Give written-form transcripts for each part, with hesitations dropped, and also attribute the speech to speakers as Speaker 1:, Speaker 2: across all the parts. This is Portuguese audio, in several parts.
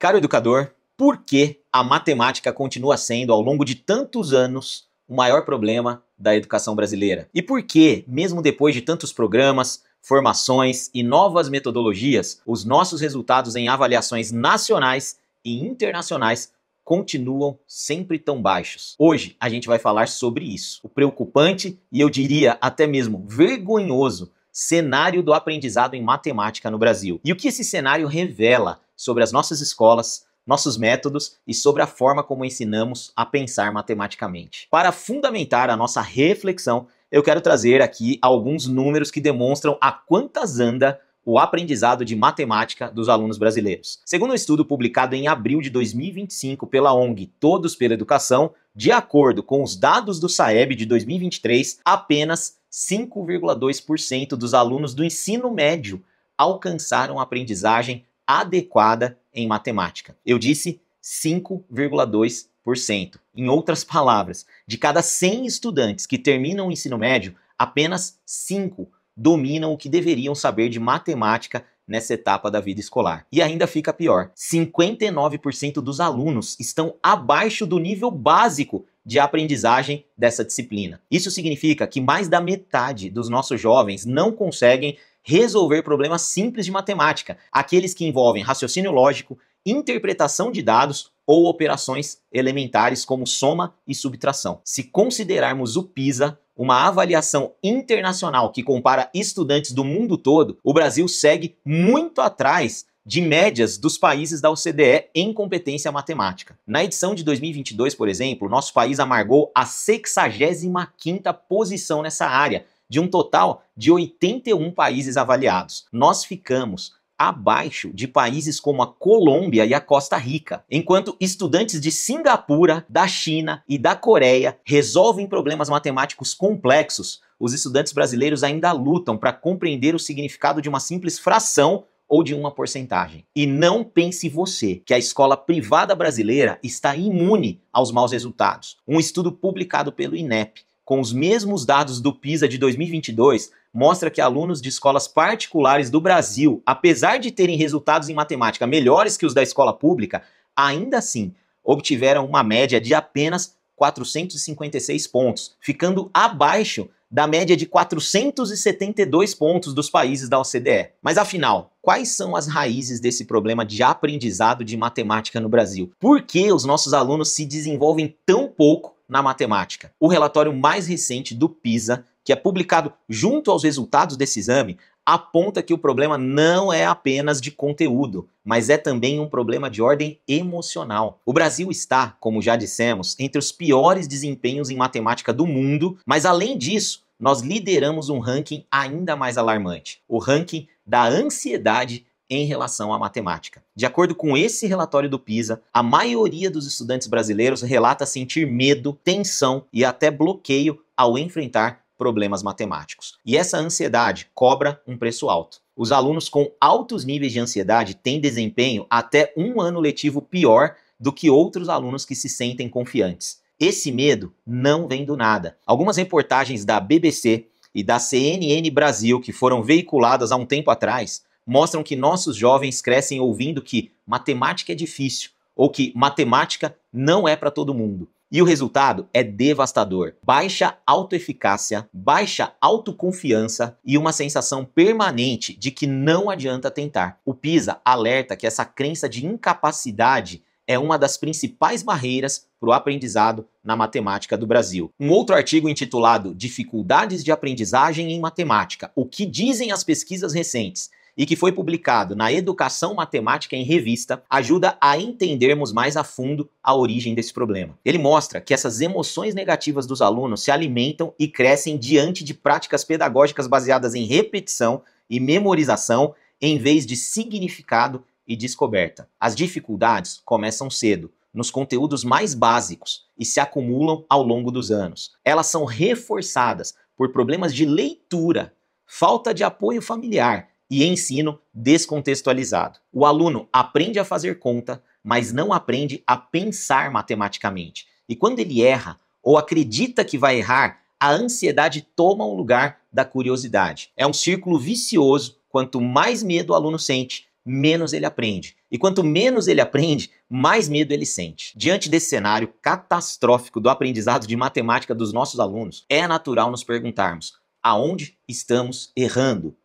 Speaker 1: Caro educador, por que a matemática continua sendo, ao longo de tantos anos, o maior problema da educação brasileira? E por que, mesmo depois de tantos programas, formações e novas metodologias, os nossos resultados em avaliações nacionais e internacionais continuam sempre tão baixos? Hoje a gente vai falar sobre isso. O preocupante e eu diria até mesmo vergonhoso cenário do aprendizado em matemática no Brasil. E o que esse cenário revela sobre as nossas escolas, nossos métodos e sobre a forma como ensinamos a pensar matematicamente. Para fundamentar a nossa reflexão, eu quero trazer aqui alguns números que demonstram a quantas anda o aprendizado de matemática dos alunos brasileiros. Segundo um estudo publicado em abril de 2025 pela ONG Todos pela Educação, de acordo com os dados do SAEB de 2023, apenas 5,2% dos alunos do ensino médio alcançaram aprendizagem adequada em matemática. Eu disse 5,2%. Em outras palavras, de cada 100 estudantes que terminam o ensino médio, apenas 5 dominam o que deveriam saber de matemática nessa etapa da vida escolar. E ainda fica pior, 59% dos alunos estão abaixo do nível básico de aprendizagem dessa disciplina. Isso significa que mais da metade dos nossos jovens não conseguem resolver problemas simples de matemática, aqueles que envolvem raciocínio lógico, interpretação de dados ou operações elementares como soma e subtração. Se considerarmos o PISA uma avaliação internacional que compara estudantes do mundo todo, o Brasil segue muito atrás de médias dos países da OCDE em competência matemática. Na edição de 2022, por exemplo, nosso país amargou a 65ª posição nessa área, de um total de 81 países avaliados. Nós ficamos abaixo de países como a Colômbia e a Costa Rica, enquanto estudantes de Singapura, da China e da Coreia resolvem problemas matemáticos complexos, os estudantes brasileiros ainda lutam para compreender o significado de uma simples fração ou de uma porcentagem. E não pense você que a escola privada brasileira está imune aos maus resultados. Um estudo publicado pelo INEP, com os mesmos dados do PISA de 2022, mostra que alunos de escolas particulares do Brasil, apesar de terem resultados em matemática melhores que os da escola pública, ainda assim obtiveram uma média de apenas 456 pontos, ficando abaixo da média de 472 pontos dos países da OCDE. Mas afinal, quais são as raízes desse problema de aprendizado de matemática no Brasil? Por que os nossos alunos se desenvolvem tão pouco na matemática? O relatório mais recente do PISA, que é publicado junto aos resultados desse exame, aponta que o problema não é apenas de conteúdo, mas é também um problema de ordem emocional. O Brasil está, como já dissemos, entre os piores desempenhos em matemática do mundo, mas além disso, nós lideramos um ranking ainda mais alarmante, o ranking da ansiedade em relação à matemática. De acordo com esse relatório do PISA, a maioria dos estudantes brasileiros relata sentir medo, tensão e até bloqueio ao enfrentar problemas matemáticos. E essa ansiedade cobra um preço alto. Os alunos com altos níveis de ansiedade têm desempenho até um ano letivo pior do que outros alunos que se sentem confiantes. Esse medo não vem do nada. Algumas reportagens da BBC e da CNN Brasil, que foram veiculadas há um tempo atrás, mostram que nossos jovens crescem ouvindo que matemática é difícil ou que matemática não é para todo mundo. E o resultado é devastador. Baixa autoeficácia, baixa autoconfiança e uma sensação permanente de que não adianta tentar. O PISA alerta que essa crença de incapacidade é uma das principais barreiras para o aprendizado na matemática do Brasil. Um outro artigo intitulado Dificuldades de Aprendizagem em Matemática: O que dizem as pesquisas recentes, e que foi publicado na Educação Matemática em Revista, ajuda a entendermos mais a fundo a origem desse problema. Ele mostra que essas emoções negativas dos alunos se alimentam e crescem diante de práticas pedagógicas baseadas em repetição e memorização, em vez de significado e descoberta. As dificuldades começam cedo, nos conteúdos mais básicos, e se acumulam ao longo dos anos. Elas são reforçadas por problemas de leitura, falta de apoio familiar e ensino descontextualizado. O aluno aprende a fazer conta, mas não aprende a pensar matematicamente. E quando ele erra ou acredita que vai errar, a ansiedade toma o lugar da curiosidade. É um círculo vicioso. Quanto mais medo o aluno sente, menos ele aprende. E quanto menos ele aprende, mais medo ele sente. Diante desse cenário catastrófico do aprendizado de matemática dos nossos alunos, é natural nos perguntarmos: aonde estamos errando?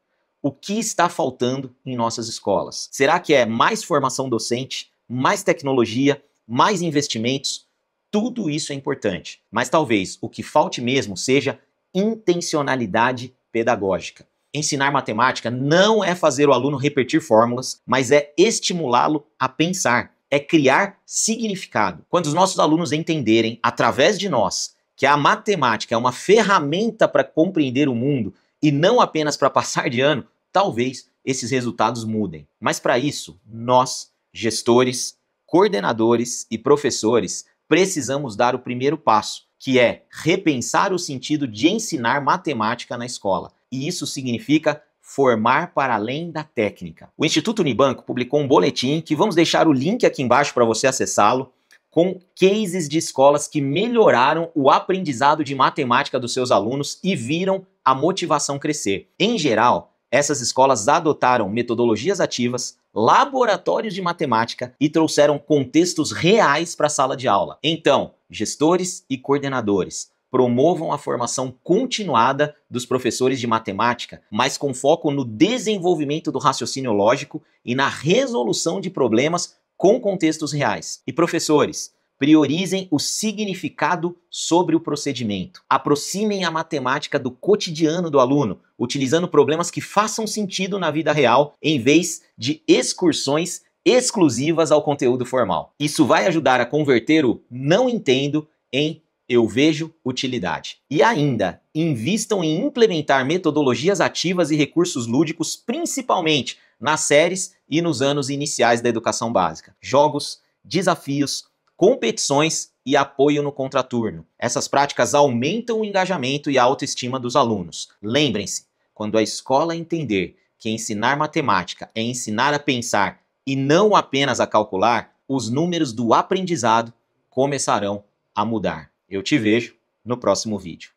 Speaker 1: O que está faltando em nossas escolas? Será que é mais formação docente, mais tecnologia, mais investimentos? Tudo isso é importante, mas talvez o que falte mesmo seja intencionalidade pedagógica. Ensinar matemática não é fazer o aluno repetir fórmulas, mas é estimulá-lo a pensar, é criar significado. Quando os nossos alunos entenderem, através de nós, que a matemática é uma ferramenta para compreender o mundo e não apenas para passar de ano, talvez esses resultados mudem. Mas para isso, nós, gestores, coordenadores e professores, precisamos dar o primeiro passo, que é repensar o sentido de ensinar matemática na escola. E isso significa formar para além da técnica. O Instituto Unibanco publicou um boletim que vamos deixar o link aqui embaixo para você acessá-lo, com cases de escolas que melhoraram o aprendizado de matemática dos seus alunos e viram a motivação crescer. Em geral, essas escolas adotaram metodologias ativas, laboratórios de matemática e trouxeram contextos reais para a sala de aula. Então, gestores e coordenadores, promovam a formação continuada dos professores de matemática, mas com foco no desenvolvimento do raciocínio lógico e na resolução de problemas com contextos reais. E professores, priorizem o significado sobre o procedimento. Aproximem a matemática do cotidiano do aluno, utilizando problemas que façam sentido na vida real, em vez de excursões exclusivas ao conteúdo formal. Isso vai ajudar a converter o não entendo em eu vejo utilidade. E ainda, invistam em implementar metodologias ativas e recursos lúdicos, principalmente nas séries e nos anos iniciais da educação básica. Jogos, desafios, competições e apoio no contraturno. Essas práticas aumentam o engajamento e a autoestima dos alunos. Lembrem-se, quando a escola entender que ensinar matemática é ensinar a pensar e não apenas a calcular, os números do aprendizado começarão a mudar. Eu te vejo no próximo vídeo.